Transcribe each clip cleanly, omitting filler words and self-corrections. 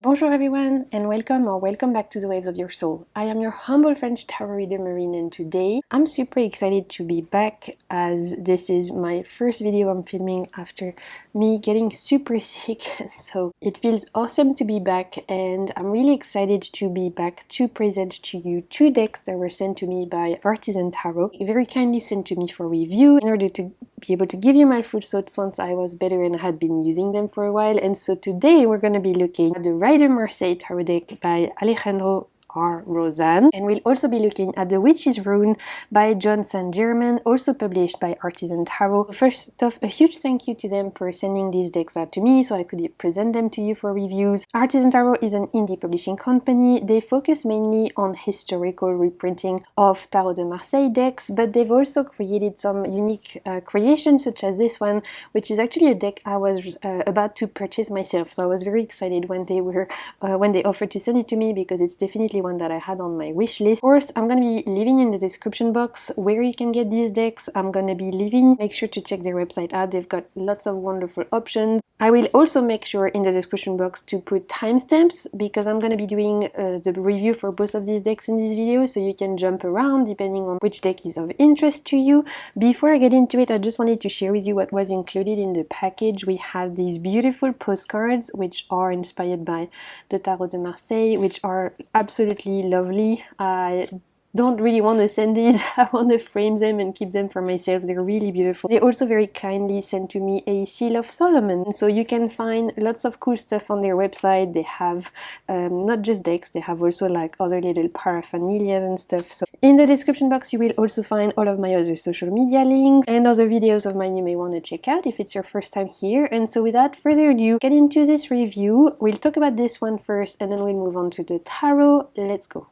Bonjour everyone, and welcome back to the Waves of Your Soul. I am your humble French tarot reader Marine, and today I'm super excited to be back as this is my first video I'm filming after me getting super sick. So it feels awesome to be back, and I'm really excited to be back to present to you two decks that were sent to me by Artisan Tarot. Very kindly sent to me for review in order to be able to give you my full thoughts once I was better and had been using them for a while. And so today we're going to be looking at the Rider Marseille Tarot deck by Alejandro R. Rosan, and we'll also be looking at the Witches Runes by John St. Germain, also published by Artisan Tarot. First off, a huge thank you to them for sending these decks out to me so I could present them to you for reviews. Artisan Tarot is an indie publishing company. They focus mainly on historical reprinting of Tarot de Marseille decks, but they've also created some unique creations such as this one, which is actually a deck I was about to purchase myself. So I was very excited when they offered to send it to me, because it's definitely one that I had on my wish list. Of course, I'm going to be leaving in the description box where you can get these decks. I'm going to be leaving. Make sure to check their website out. They've got lots of wonderful options. I will also make sure in the description box to put timestamps, because I'm going to be doing the review for both of these decks in this video, so you can jump around depending on which deck is of interest to you. Before I get into it, I just wanted to share with you what was included in the package. We had these beautiful postcards which are inspired by the Tarot de Marseille, which are absolutely lovely. I don't really want to send these. I want to frame them and keep them for myself. They're really beautiful. They also very kindly sent to me a Seal of Solomon, so you can find lots of cool stuff on their website. They have not just decks, they have also like other little paraphernalia and stuff. So in the description box you will also find all of my other social media links and other videos of mine you may want to check out if it's your first time here. And so without further ado, get into this review. We'll talk about this one first and then we'll move on to the tarot. Let's go.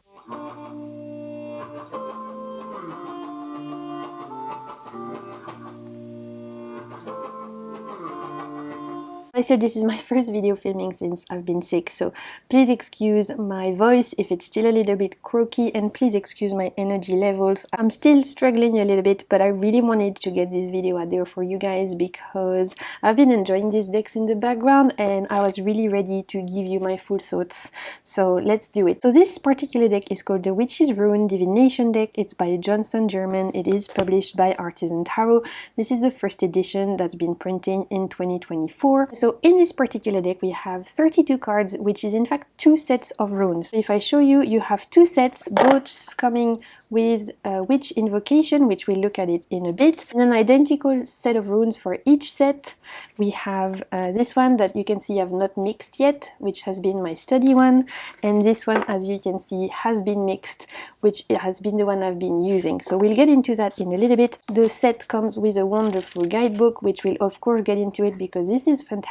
I said this is my first video filming since I've been sick, so please excuse my voice if it's still a little bit croaky, and please excuse my energy levels. I'm still struggling a little bit, but I really wanted to get this video out there for you guys because I've been enjoying these decks in the background and I was really ready to give you my full thoughts. So let's do it. So this particular deck is called the Witches Runes Divination deck. It's by John St. Germain. It is published by Artisan Tarot. This is the first edition that's been printed in 2024. So in this particular deck we have 32 cards, which is in fact two sets of runes. If I show you, you have two sets, both coming with Witch Invocation, which we'll look at it in a bit, and an identical set of runes for each set. We have this one that you can see I've not mixed yet, which has been my study one, and this one, as you can see, has been mixed, which has been the one I've been using. So we'll get into that in a little bit. The set comes with a wonderful guidebook, which we'll of course get into it because this is fantastic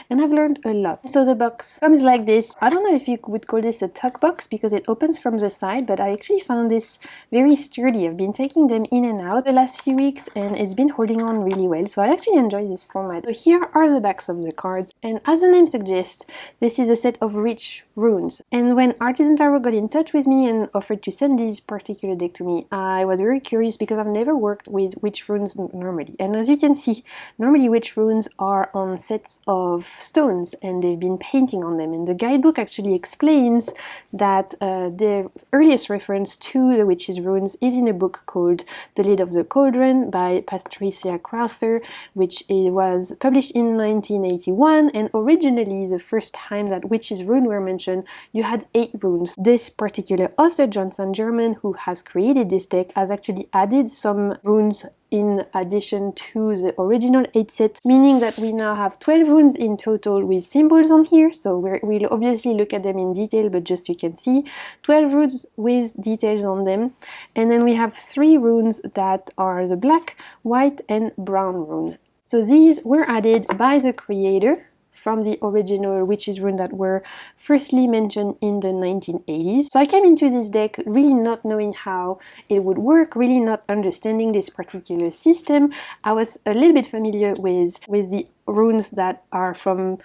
and I've learned a lot. So the box comes like this. I don't know if you would call this a tuck box because it opens from the side, but I actually found this very sturdy. I've been taking them in and out the last few weeks and it's been holding on really well, so I actually enjoy this format. So here are the backs of the cards, and as the name suggests, this is a set of rich runes. And when Artisan Tarot got in touch with me and offered to send this particular deck to me, I was very curious because I've never worked with witch runes normally. And as you can see, normally witch runes are on sets of stones and they've been painting on them, and the guidebook actually explains that the earliest reference to the witches runes is in a book called The Lid of the Cauldron by Patricia Crowther, which was published in 1981, and originally the first time that witches runes were mentioned you had 8 runes. This particular author, John St. Germain, who has created this deck, has actually added some runes in addition to the original 8 set, meaning that we now have 12 runes in total with symbols on here. So we'll obviously look at them in detail, but just so you can see, 12 runes with details on them. And then we have 3 runes that are the black, white and brown rune. So these were added by the creator from the original witches rune that were firstly mentioned in the 1980s. So I came into this deck really not knowing how it would work, really not understanding this particular system. I was a little bit familiar with the runes that are from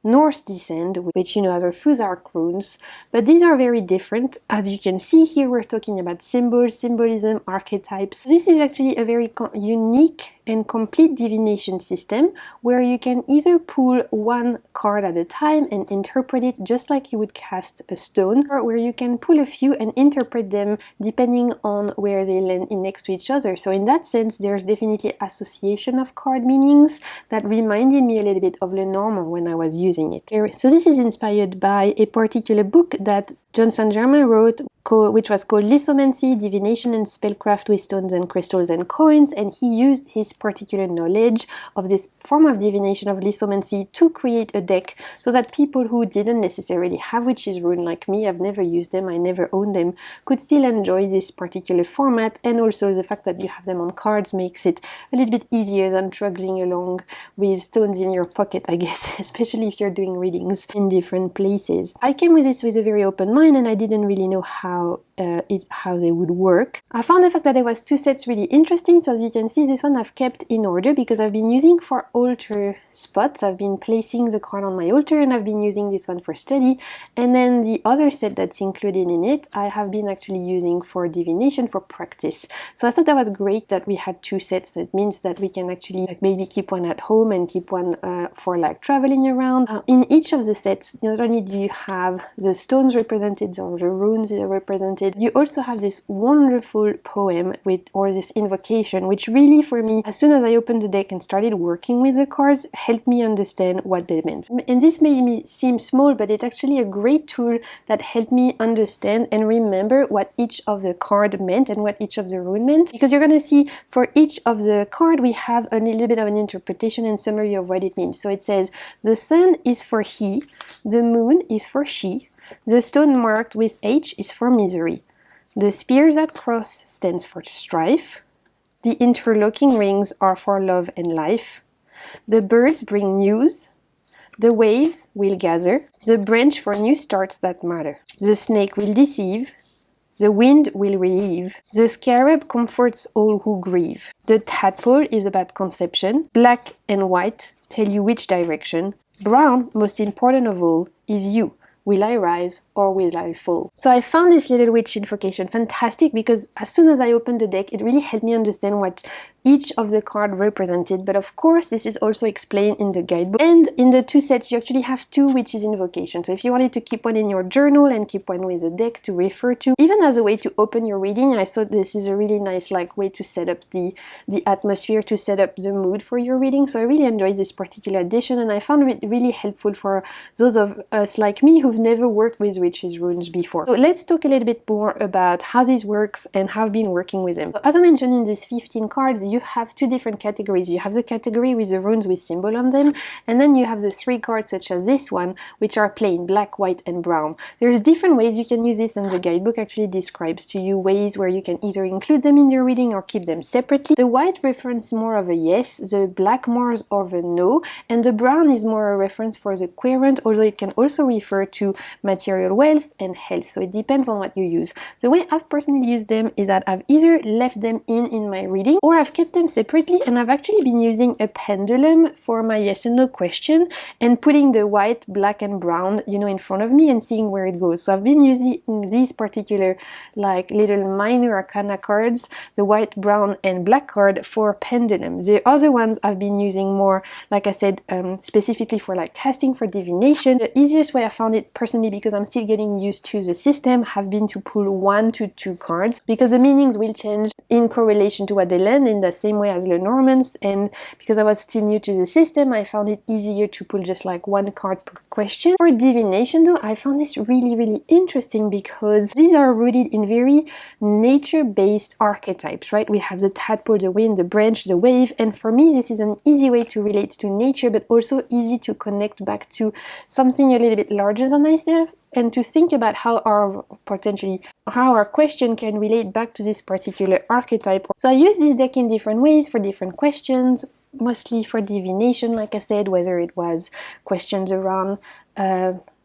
Norse descent, which are the Futhark runes, but these are very different. As you can see here, we're talking about symbols, symbolism, archetypes. This is actually a very unique and complete divination system, where you can either pull one card at a time and interpret it just like you would cast a stone, or where you can pull a few and interpret them depending on where they land in next to each other. So in that sense, there's definitely association of card meanings that reminded me a little bit of Lenormand when I was using it. So this is inspired by a particular book that John St. Germain wrote, which was called Lithomancy, Divination and Spellcraft with Stones and Crystals and Coins, and he used his particular knowledge of this form of divination of lithomancy to create a deck so that people who didn't necessarily have Witches Runes like me, I've never used them, I never owned them, could still enjoy this particular format. And also the fact that you have them on cards makes it a little bit easier than struggling along with stones in your pocket, I guess, especially if you're doing readings in different places. I came with this with a very open mind and I didn't really know how they would work. I found the fact that there was two sets really interesting. So as you can see, this one I've kept in order because I've been using for altar spots. I've been placing the card on my altar and I've been using this one for study. And then the other set that's included in it, I have been actually using for divination, for practice. So I thought that was great that we had two sets. That means that we can actually maybe keep one at home and keep one for like traveling around. In each of the sets, not only do you have the stones represented or the runes that are represented, you also have this wonderful poem or this invocation, which really for me, as soon as I opened the deck and started working with the cards, helped me understand what they meant. And this made me seem small, but it's actually a great tool that helped me understand and remember what each of the card meant and what each of the rune meant, because you're going to see for each of the card we have a little bit of an interpretation and summary of what it means. So it says the sun is for he, the moon is for she, the stone marked with H is for misery. The spears that cross stands for strife. The interlocking rings are for love and life. The birds bring news. The waves will gather. The branch for new starts that matter. The snake will deceive. The wind will relieve. The scarab comforts all who grieve. The tadpole is about conception. Black and white tell you which direction. Brown, most important of all, is you. Will I rise or will I fall? So I found this little witch invocation fantastic because as soon as I opened the deck, it really helped me understand what each of the cards represented. But of course, this is also explained in the guidebook. And in the two sets, you actually have two witches invocations. So if you wanted to keep one in your journal and keep one with the deck to refer to, even as a way to open your reading, I thought this is a really nice way to set up the atmosphere, to set up the mood for your reading. So I really enjoyed this particular edition and I found it really helpful for those of us like me who've never worked with Witches Runes before. So let's talk a little bit more about how this works and how I've been working with them. So as I mentioned, in these 15 cards, you have two different categories. You have the category with the runes with symbol on them, and then you have the three cards such as this one, which are plain, black, white, and brown. There's different ways you can use this, and the guidebook actually describes to you ways where you can either include them in your reading or keep them separately. The white reference more of a yes, the black more of a no, and the brown is more a reference for the querent, although it can also refer to material wealth and health. So it depends on what you use. The way I've personally used them is that I've either left them in my reading or I've kept them separately, and I've actually been using a pendulum for my yes and no question and putting the white, black and brown, in front of me and seeing where it goes. So I've been using these particular little minor arcana cards, the white, brown and black card, for pendulum. The other ones I've been using more, like I said, specifically for casting, for divination. The easiest way I found it personally, because I'm still getting used to the system, have been to pull 1 to 2 cards, because the meanings will change in correlation to what they land in the same way as Lenormand's, and because I was still new to the system, I found it easier to pull just 1 card per question. For divination though, I found this really interesting because these are rooted in very nature-based archetypes, right? We have the tadpole, the wind, the branch, the wave, and for me this is an easy way to relate to nature, but also easy to connect back to something a little bit larger than myself, and to think about how our question can relate back to this particular archetype. So I use this deck in different ways for different questions, mostly for divination, like I said, whether it was questions around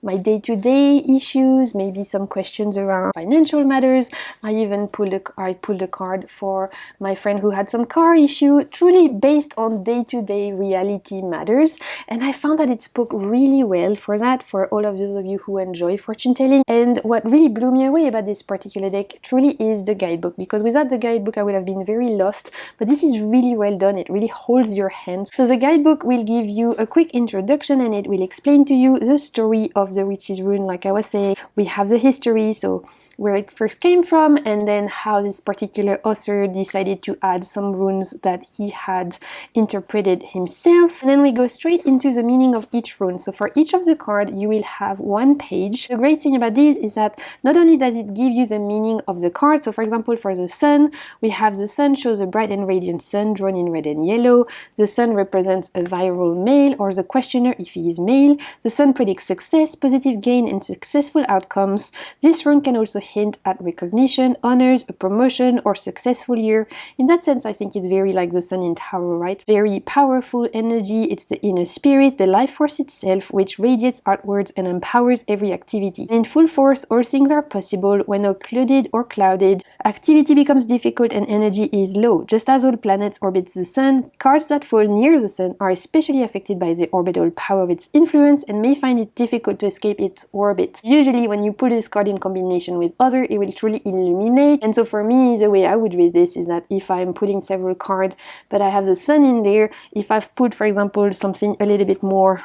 my day-to-day issues, maybe some questions around financial matters. I even pulled a card for my friend who had some car issue, truly based on day-to-day reality matters. And I found that it spoke really well for that, for all of those of you who enjoy fortune telling. And what really blew me away about this particular deck truly is the guidebook, because without the guidebook I would have been very lost, but this is really well done. It really holds your hands. So the guidebook will give you a quick introduction and it will explain to you the story of the Witches Rune. Like I was saying, we have the history, so where it first came from, and then how this particular author decided to add some runes that he had interpreted himself. And then we go straight into the meaning of each rune. So for each of the cards you will have one page. The great thing about this is that not only does it give you the meaning of the card, so for example for the sun, we have the sun shows a bright and radiant sun drawn in red and yellow. The sun represents a viral male, or the questioner if he is male. The sun predicts success, positive gain and successful outcomes. This rune can also hint at recognition, honors, a promotion, or successful year. In that sense, I think it's very like the sun in tarot, right? Very powerful energy. It's the inner spirit, the life force itself, which radiates outwards and empowers every activity. In full force, all things are possible. When occluded or clouded, activity becomes difficult and energy is low. Just as all planets orbit the sun, cards that fall near the sun are especially affected by the orbital power of its influence and may find it difficult to escape its orbit. Usually when you pull this card in combination with other, it will truly illuminate. And so for me, the way I would read this is that if I'm pulling several cards but I have the sun in there, if I've put, for example, something a little bit more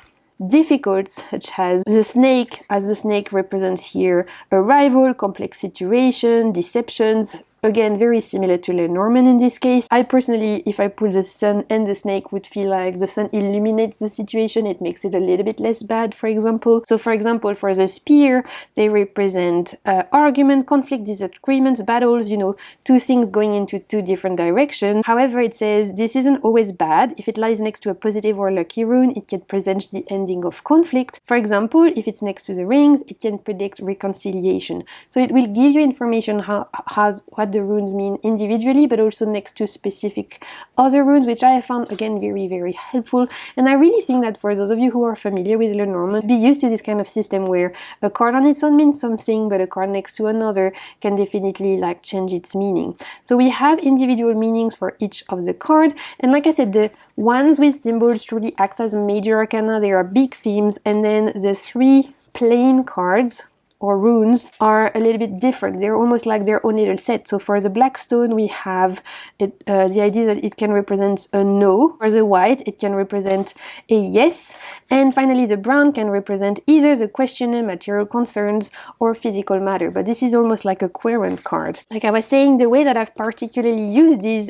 difficult, such as the snake, as the snake represents here arrival, complex situation, deceptions, again very similar to Lenormand in this case. I personally, if I pull the sun and the snake, would feel like the sun illuminates the situation. It makes it a little bit less bad, for example. So for example, for the spear, they represent argument, conflict, disagreements, battles, you know, two things going into two different directions. However, it says this isn't always bad. If it lies next to a positive or lucky rune, it can present the ending of conflict. For example, if it's next to the rings, it can predict reconciliation. So it will give you information what the runes mean individually, but also next to specific other runes, which I found again very helpful. And I really think that for those of you who are familiar with Lenormand, be used to this kind of system where a card on its own means something, but a card next to another can definitely like change its meaning. So we have individual meanings for each of the card, and like I said, the ones with symbols truly act as major arcana. There are big themes, and then the three plain cards or runes are a little bit different. They're almost like their own little set. So for the black stone, we have the idea that it can represent a no. For the white, it can represent a yes. And finally, the brown can represent either the questioner, material concerns, or physical matter. But this is almost like a querent card. Like I was saying, the way that I've particularly used these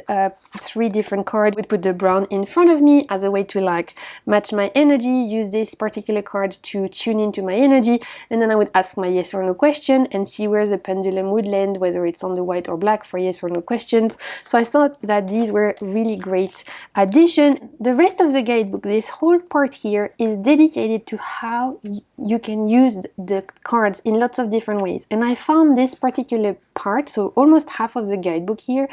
three different cards, would put the brown in front of me as a way to like match my energy, use this particular card to tune into my energy, and then I would ask my yes or no question and see where the pendulum would land, whether it's on the white or black for yes or no questions. So I thought that these were really great addition. The rest of the guidebook, this whole part here, is dedicated to how you can use the cards in lots of different ways. And I found this particular part, so almost half of the guidebook here,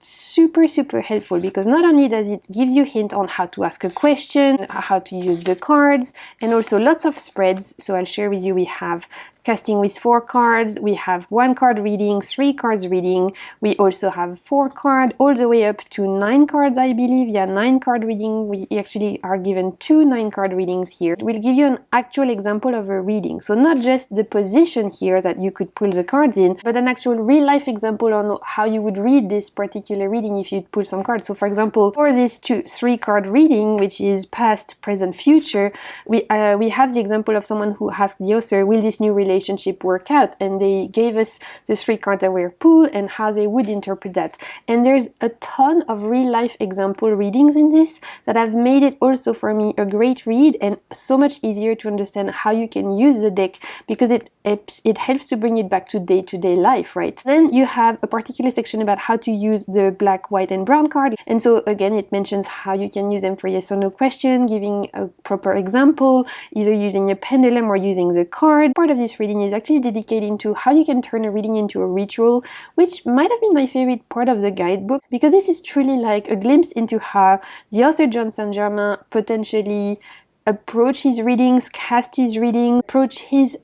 super helpful, because not only does it give you hint on how to ask a question, how to use the cards, and also lots of spreads. So I'll share with you, we have casting with 4 cards, we have 1 card reading, 3 cards reading, we also have 4 cards, all the way up to 9 cards, I believe. Yeah, 9 card reading. We actually are given 2 9-card readings here. It will give you an actual example of a reading, so not just the position here that you could pull the cards in, but an actual real life example on how you would read this particular reading if you pull some cards. So for example, for this 3 card reading, which is past, present, future, we have the example of someone who asked the author, will this new relationship work out? And they gave us the 3 cards that were pulled and how they would interpret that. And there's a ton of real life example readings in this that have made it also for me a great read, and so much easier to understand how you can use the deck, because it helps to bring it back to day-to-day life, right? Then you have a particular section about how to use the black, white, and brown card. And so again, it mentions how you can use them for yes or no question, giving a proper example, either using a pendulum or using the card. Part of this reading is actually dedicated to how you can turn a reading into a ritual, which might have been my favorite part of the guidebook, because this is truly like a glimpse into how the author John Saint Germain potentially approach his readings, cast his reading, approach his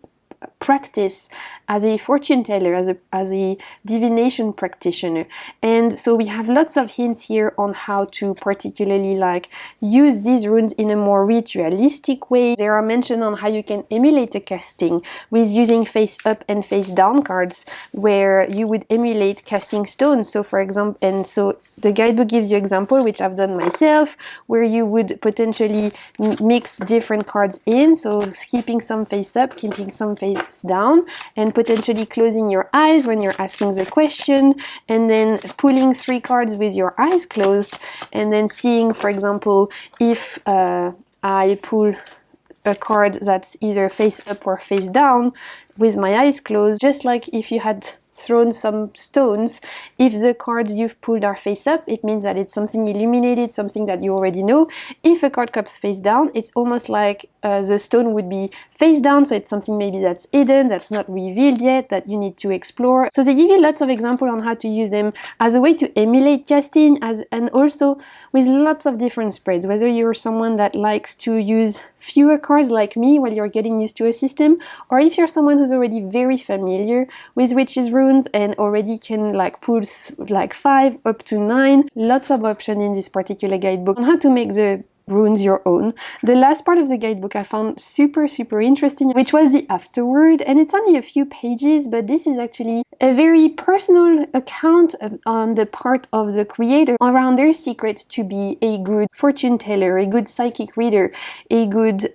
practice as a fortune teller, as a divination practitioner. And so we have lots of hints here on how to particularly like use these runes in a more ritualistic way. There are mention on how you can emulate a casting with using face up and face down cards, where you would emulate casting stones. So for example, and so the guidebook gives you example, which I've done myself, where you would potentially mix different cards in, so keeping some face up, keeping some face down, and potentially closing your eyes when you're asking the question, and then pulling 3 cards with your eyes closed, and then seeing, for example, if I pull a card that's either face up or face down with my eyes closed, just like if you had thrown some stones, if the cards you've pulled are face up, it means that it's something illuminated, something that you already know. If a card comes face down, it's almost like the stone would be face down, so it's something maybe that's hidden, that's not revealed yet, that you need to explore. So they give you lots of examples on how to use them as a way to emulate casting, and also with lots of different spreads, whether you're someone that likes to use fewer cards like me while you're getting used to a system, or if you're someone who's already very familiar with Witches Runes and already can like pull like 5 up to 9. Lots of options in this particular guidebook on how to make the runes your own. The last part of the guidebook I found super interesting, which was the afterword, and it's only a few pages, but this is actually a very personal account on the part of the creator around their secret to be a good fortune teller, a good psychic reader, a good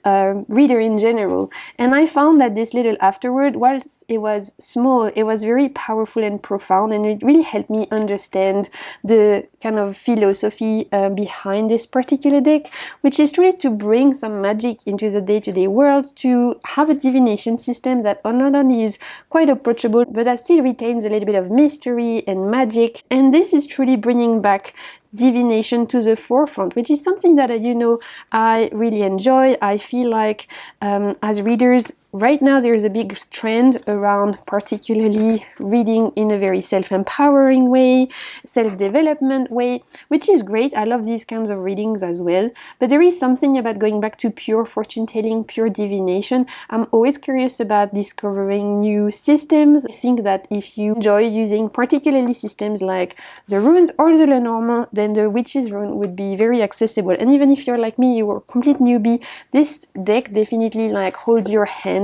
reader in general. And I found that this little afterword, whilst it was small, it was very powerful and profound, and it really helped me understand the kind of philosophy behind this particular deck, which is truly to bring some magic into the day-to-day world, to have a divination system that not only is quite approachable, but that still retains a little bit of mystery and magic. And this is truly bringing back divination to the forefront, which is something that I really enjoy. I feel like as readers right now there's a big trend around particularly reading in a very self-empowering way, self-development way, which is great. I love these kinds of readings as well, but there is something about going back to pure fortune telling, pure divination. I'm always curious about discovering new systems. I think that if you enjoy using particularly systems like the runes or the Lenormand, then the Witches Rune would be very accessible. And even if you're like me, you are a complete newbie, this deck definitely like holds your hand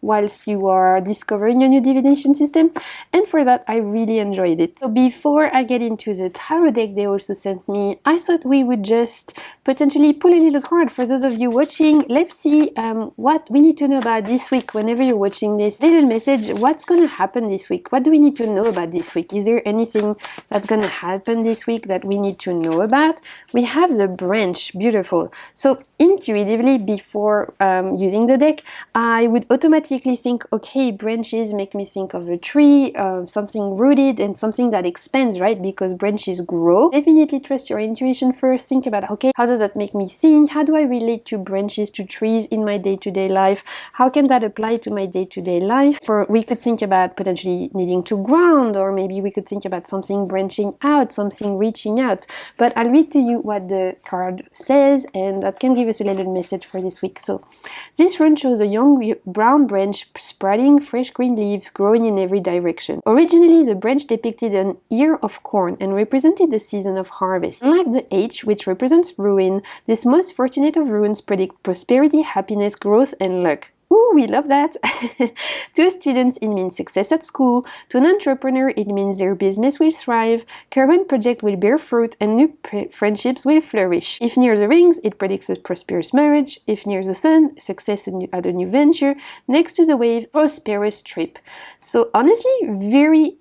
whilst you are discovering a new divination system, and for that I really enjoyed it. So before I get into the tarot deck they also sent me, I thought we would just potentially pull a little card for those of you watching. Let's see what we need to know about this week. Whenever you're watching this little message, what's gonna happen this week? What do we need to know about this week? Is there anything that's gonna happen this week that we need to know about? We have the branch, beautiful. So intuitively before using the deck, I would automatically think, okay, branches make me think of a tree, something rooted and something that expands, right? Because branches grow. Definitely trust your intuition first. Think about, okay, how does that make me think? How do I relate to branches, to trees in my day-to-day life? How can that apply to my day-to-day life? We could think about potentially needing to ground, or maybe we could think about something branching out, something reaching out. But I'll read to you what the card says, and that can give us a little message for this week. So this rune shows a young brown branch spreading fresh green leaves growing in every direction. Originally, the branch depicted an ear of corn and represented the season of harvest. Unlike the H, which represents ruin, this most fortunate of runes predict prosperity, happiness, growth, and luck. Ooh, we love that! To students, it means success at school. To an entrepreneur, it means their business will thrive, current project will bear fruit, and new friendships will flourish. If near the rings, it predicts a prosperous marriage. If near the sun, success at a new venture. Next to the wave, prosperous trip. So honestly, very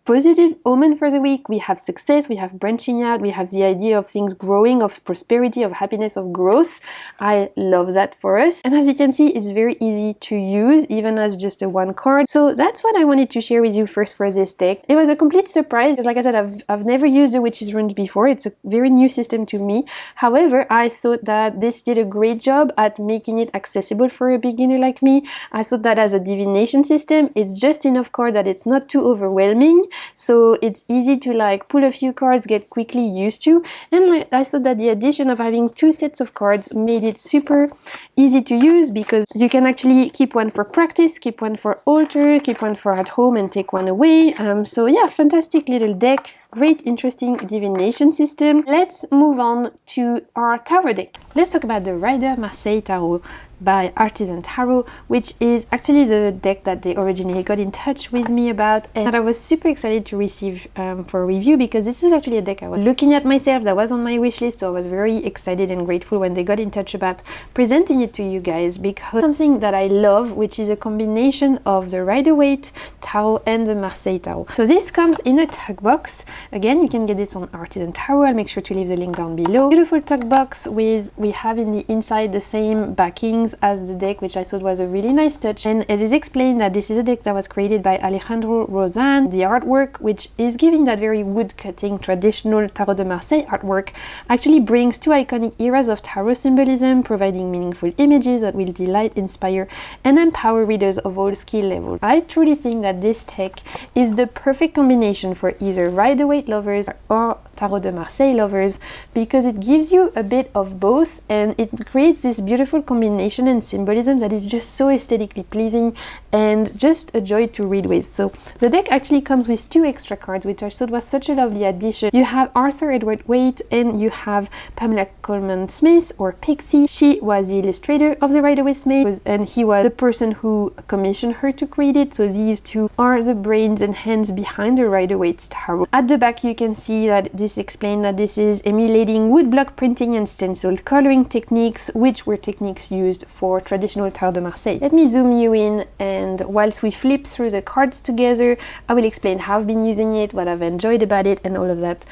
positive omen for the week. We have success, we have branching out, we have the idea of things growing, of prosperity, of happiness, of growth. I love that for us. And as you can see, it's very easy to use, even as just a one card. So that's what I wanted to share with you first for this deck. It was a complete surprise, because like I said, I've never used the Witches Runes before. It's a very new system to me. However, I thought that this did a great job at making it accessible for a beginner like me. I thought that as a divination system, it's just enough card that it's not too overwhelming, so it's easy to like pull a few cards, get quickly used to. And like, I thought that the addition of having 2 sets of cards made it super easy to use, because you can actually keep one for practice, keep one for altar, keep one for at home, and take one away. So yeah, fantastic little deck, great interesting divination system. Let's move on to our tarot deck. Let's talk about the Rider Marseille Tarot by Artisan Tarot, which is actually the deck that they originally got in touch with me about, and that I was super excited to receive for review, because this is actually a deck I was looking at myself, that was on my wish list, so I was very excited and grateful when they got in touch about presenting it to you guys, because something that I love, which is a combination of the Rider-Waite Tarot and the Marseille Tarot. So this comes in a tug box. Again, you can get this on Artisan Tarot. I'll make sure to leave the link down below. Beautiful tug box with, we have in the inside the same backings as the deck, which I thought was a really nice touch. And it is explained that this is a deck that was created by Alejandro Rozan. The artwork, which is giving that very wood-cutting traditional Tarot de Marseille artwork, actually brings 2 iconic eras of tarot symbolism, providing meaningful images that will delight, inspire, and empower readers of all skill levels. I truly think that this deck is the perfect combination for either Rider-Waite lovers or Tarot de Marseille lovers, because it gives you a bit of both, and it creates this beautiful combination and symbolism that is just so aesthetically pleasing and just a joy to read with. So the deck actually comes with 2 extra cards, which I thought was such a lovely addition. You have Arthur Edward Waite and you have Pamela Coleman Smith, or Pixie. She was the illustrator of the Rider-Waite Smith, and he was the person who commissioned her to create it. So these 2 are the brains and hands behind the Rider-Waite Tarot. At the back you can see that this explains that this is emulating woodblock printing and stencil coloring techniques, which were techniques used for traditional Tarot de Marseille. Let me zoom you in, and whilst we flip through the cards together, I will explain how I've been using it, what I've enjoyed about it, and all of that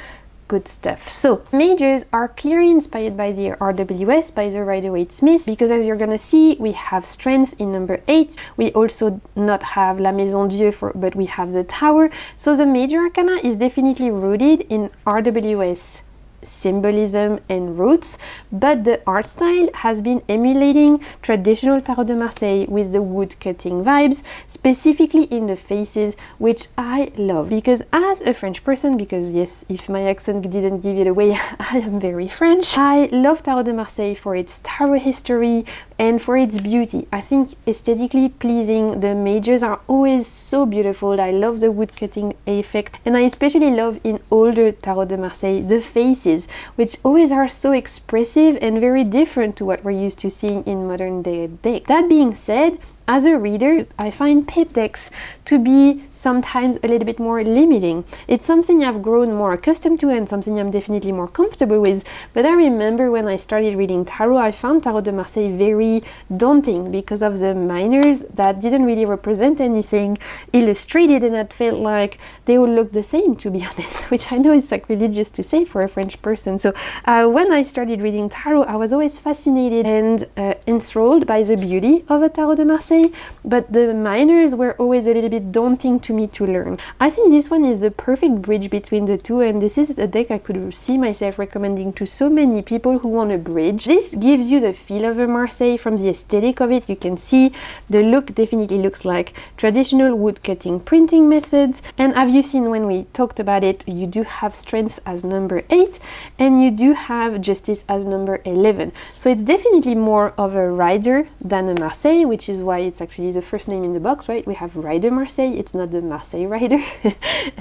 good stuff. So majors are clearly inspired by the RWS, by the Rider-Waite Smith, because as you're gonna see, we have strength in number 8. We also not have La Maison Dieu, but we have the Tower. So the major arcana is definitely rooted in RWS symbolism and roots, but the art style has been emulating traditional Tarot de Marseille with the wood cutting vibes, specifically in the faces, which I love, because as a French person, because yes, if my accent didn't give it away, I am very French, I love Tarot de Marseille for its tarot history and for its beauty. I think aesthetically pleasing, the majors are always so beautiful. I love the wood cutting effect, and I especially love in older Tarot de Marseille the faces, which always are so expressive and very different to what we're used to seeing in modern day decks. That being said, as a reader, I find pip decks to be sometimes a little bit more limiting. It's something I've grown more accustomed to and something I'm definitely more comfortable with, but I remember when I started reading tarot, I found Tarot de Marseille very daunting because of the minors that didn't really represent anything illustrated, and it felt like they all looked the same, to be honest, which I know is sacrilegious to say for a French person. So when I started reading tarot, I was always fascinated and enthralled by the beauty of a Tarot de Marseille, but the minors were always a little bit daunting to me to learn. I think this one is the perfect bridge between the two, and this is a deck I could see myself recommending to so many people who want a bridge. This gives you the feel of a Marseille from the aesthetic of it. You can see the look definitely looks like traditional wood cutting printing methods, and have you seen when we talked about it, you do have strength as number 8 and you do have justice as number 11. So it's definitely more of a rider than a Marseille, which is why it's actually the first name in the box, right? We have Rider Marseille, it's not the Marseille Rider.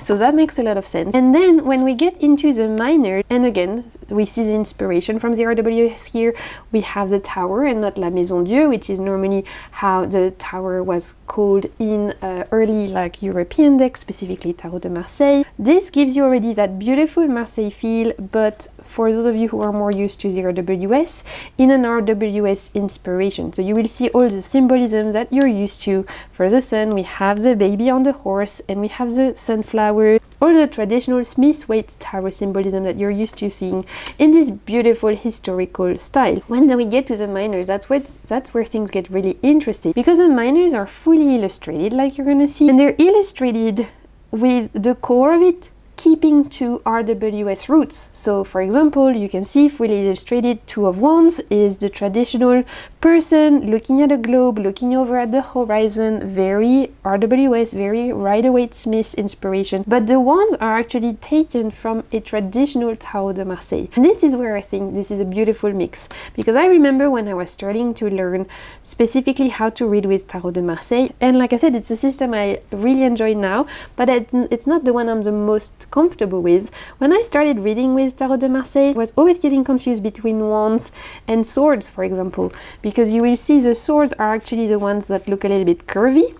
So that makes a lot of sense. And then when we get into the minor, and again, we see the inspiration from the RWS here, we have the Tower and not La Maison Dieu, which is normally how the Tower was called in early like European decks, specifically Tarot de Marseille. This gives you already that beautiful Marseille feel, but for those of you who are more used to the RWS, in an RWS inspiration. So you will see all the symbolism that you're used to. For the sun, we have the baby on the horse, and we have the sunflower, all the traditional Smith-Waite tarot symbolism that you're used to seeing in this beautiful historical style. When we get to the minors, that's where things get really interesting, because the minors are fully illustrated, like you're gonna see, and they're illustrated with the core of it keeping to RWS roots. So for example, you can see fully illustrated 2 of Wands is the traditional person looking at a globe, looking over at the horizon, very RWS, very Rider Smith inspiration. But the wands are actually taken from a traditional Tarot de Marseille. And this is where I think this is a beautiful mix, because I remember when I was starting to learn specifically how to read with Tarot de Marseille, and like I said, it's a system I really enjoy now, but it's not the one I'm the most comfortable with. When I started reading with Tarot de Marseille, I was always getting confused between wands and swords, for example, because you will see the swords are actually the ones that look a little bit curvy,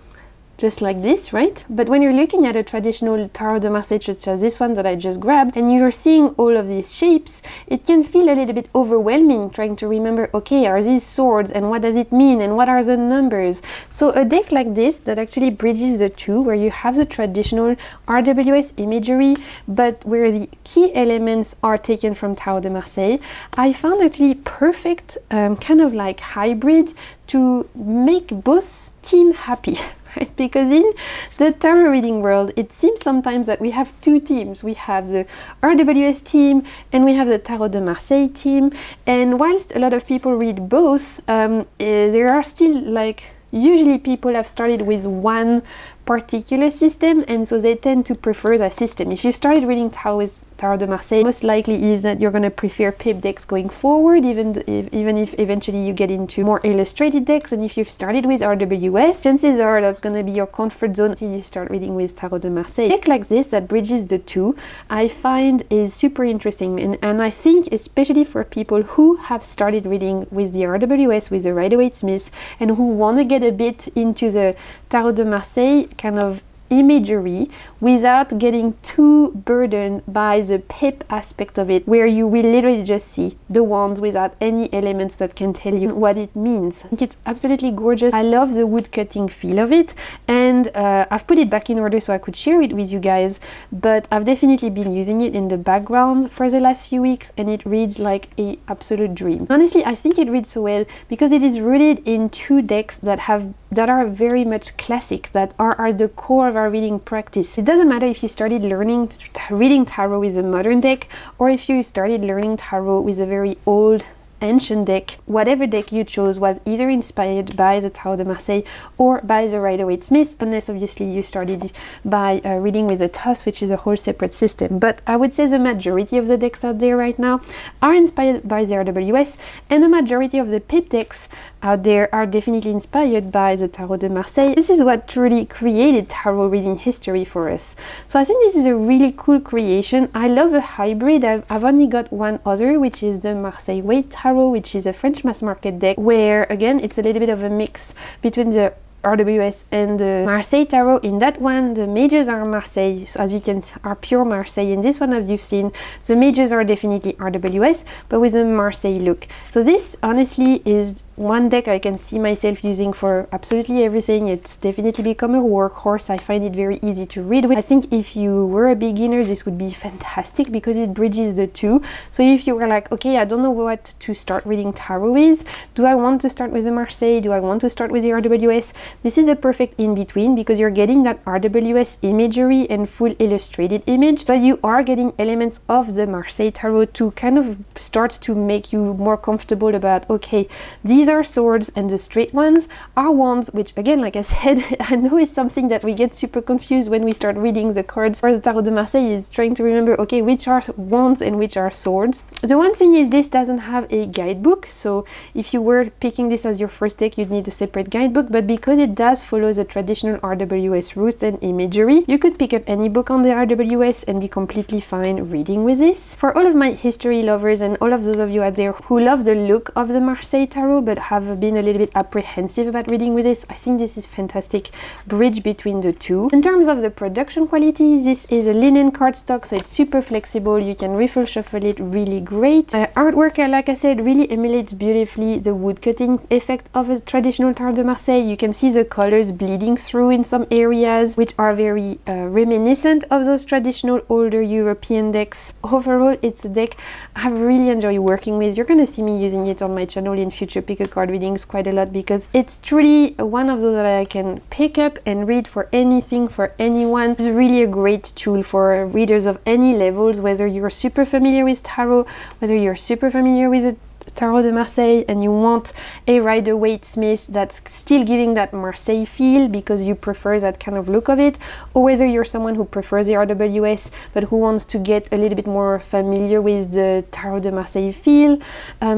just like this, right? But when you're looking at a traditional Tarot de Marseille, such as this one that I just grabbed, and you're seeing all of these shapes, it can feel a little bit overwhelming trying to remember, okay, are these swords, and what does it mean, and what are the numbers? So a deck like this that actually bridges the two, where you have the traditional RWS imagery, but where the key elements are taken from Tarot de Marseille, I found actually perfect, kind of like hybrid to make both team happy. Right? Because in the tarot reading world, it seems sometimes that we have two teams. We have the RWS team and we have the Tarot de Marseille team. And whilst a lot of people read both, there are still like, usually people have started with one particular system, and so they tend to prefer that system. If you started reading Tarot with Tarot de Marseille, most likely is that you're going to prefer pip decks going forward, even if eventually you get into more illustrated decks. And if you've started with RWS, chances are that's going to be your comfort zone until you start reading with Tarot de Marseille. A deck like this that bridges the two, I find is super interesting, and I think especially for people who have started reading with the RWS, with the Rider Smith, and who want to get a bit into the Tarot de Marseille kind of imagery without getting too burdened by the pip aspect of it, where you will literally just see the wands without any elements that can tell you what it means. I think it's absolutely gorgeous. I love the wood cutting feel of it, and I've put it back in order so I could share it with you guys, but I've definitely been using it in the background for the last few weeks, and it reads like a absolute dream. Honestly, I think it reads so well because it is rooted in two decks that are very much classic, that are at the core of our reading practice. It doesn't matter if you started learning reading tarot with a modern deck, or if you started learning tarot with a very old ancient deck. Whatever deck you chose was either inspired by the Tarot de Marseille or by the Rider Smith, unless obviously you started by reading with the TOS, which is a whole separate system. But I would say the majority of the decks out there right now are inspired by the RWS, and the majority of the pip decks out there are definitely inspired by the Tarot de Marseille. This is what truly created tarot reading history for us. So I think this is a really cool creation. I love a hybrid. I've only got one other, which is the Marseille Tarot, which is a French mass market deck, where again it's a little bit of a mix between the RWS and the Marseille Tarot. In that one, the mages are Marseille, so as you can are pure Marseille. In this one, as you've seen, the mages are definitely RWS, but with a Marseille look. So this honestly is one deck I can see myself using for absolutely everything. It's definitely become a workhorse. I find it very easy to read with. I think if you were a beginner, this would be fantastic because it bridges the two. So if you were like, okay, I don't know what to start reading tarot with, do I want to start with the Marseille, do I want to start with the RWS, this is a perfect in-between, because you're getting that RWS imagery and full illustrated image, but you are getting elements of the Marseille Tarot to kind of start to make you more comfortable about, okay, these are swords and the straight ones are wands, which again, like I said, I know is something that we get super confused when we start reading the cards for the Tarot de Marseille, is trying to remember, okay, which are wands and which are swords. The one thing is this doesn't have a guidebook, so if you were picking this as your first deck, you'd need a separate guidebook, but because it does follow the traditional RWS roots and imagery, you could pick up any book on the RWS and be completely fine reading with this. For all of my history lovers and all of those of you out there who love the look of the Marseille Tarot but have been a little bit apprehensive about reading with this, I think this is fantastic bridge between the two. In terms of the production quality, this is a linen cardstock, so it's super flexible. You can riffle shuffle it really great. Artwork, like I said, really emulates beautifully the wood cutting effect of a traditional Tarot de Marseille. You can see the colors bleeding through in some areas, which are very reminiscent of those traditional older European decks. Overall, it's a deck I really enjoy working with. You're gonna see me using it on my channel in future pick a card readings quite a lot, because it's truly one of those that I can pick up and read for anything, for anyone. It's really a great tool for readers of any levels, whether you're super familiar with tarot, whether you're super familiar with the Tarot de Marseille and you want a Rider Waite Smith that's still giving that Marseille feel because you prefer that kind of look of it, or whether you're someone who prefers the RWS but who wants to get a little bit more familiar with the Tarot de Marseille feel,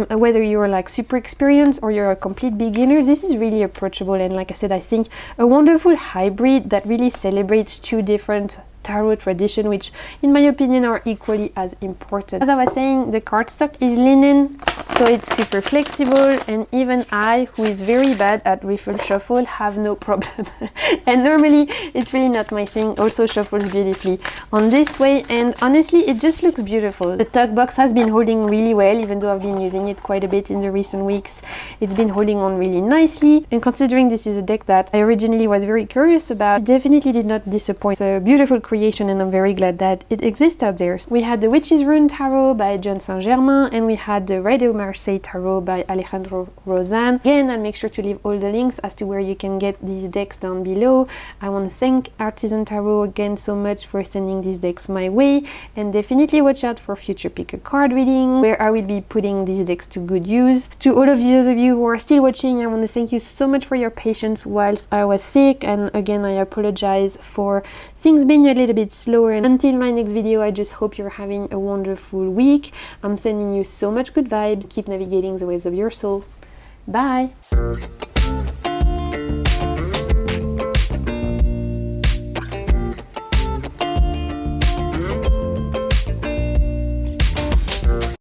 whether you're like super experienced or you're a complete beginner, this is really approachable. And like I said, I think a wonderful hybrid that really celebrates two different tarot tradition, which in my opinion are equally as important. As I was saying, the cardstock is linen, so it's super flexible, and even I, who is very bad at riffle shuffle, have no problem. And normally it's really not my thing, also shuffles beautifully on this way, and honestly it just looks beautiful. The tuck box has been holding really well, even though I've been using it quite a bit in the recent weeks. It's been holding on really nicely, and considering this is a deck that I originally was very curious about, it definitely did not disappoint. It's a beautiful creation and I'm very glad that it exists out there. We had the Witches Runes Tarot by John Saint-Germain, and we had the Rider Marseille Tarot by Alejandro Rozan. Again, I'll make sure to leave all the links as to where you can get these decks down below. I want to thank Artisan Tarot again so much for sending these decks my way, and definitely watch out for future pick a card reading where I will be putting these decks to good use. To all of those of you who are still watching, I want to thank you so much for your patience whilst I was sick, and again I apologize for things being a little bit slower. And until my next video, I just hope you're having a wonderful week. I'm sending you so much good vibes. Keep navigating the waves of your soul. Bye!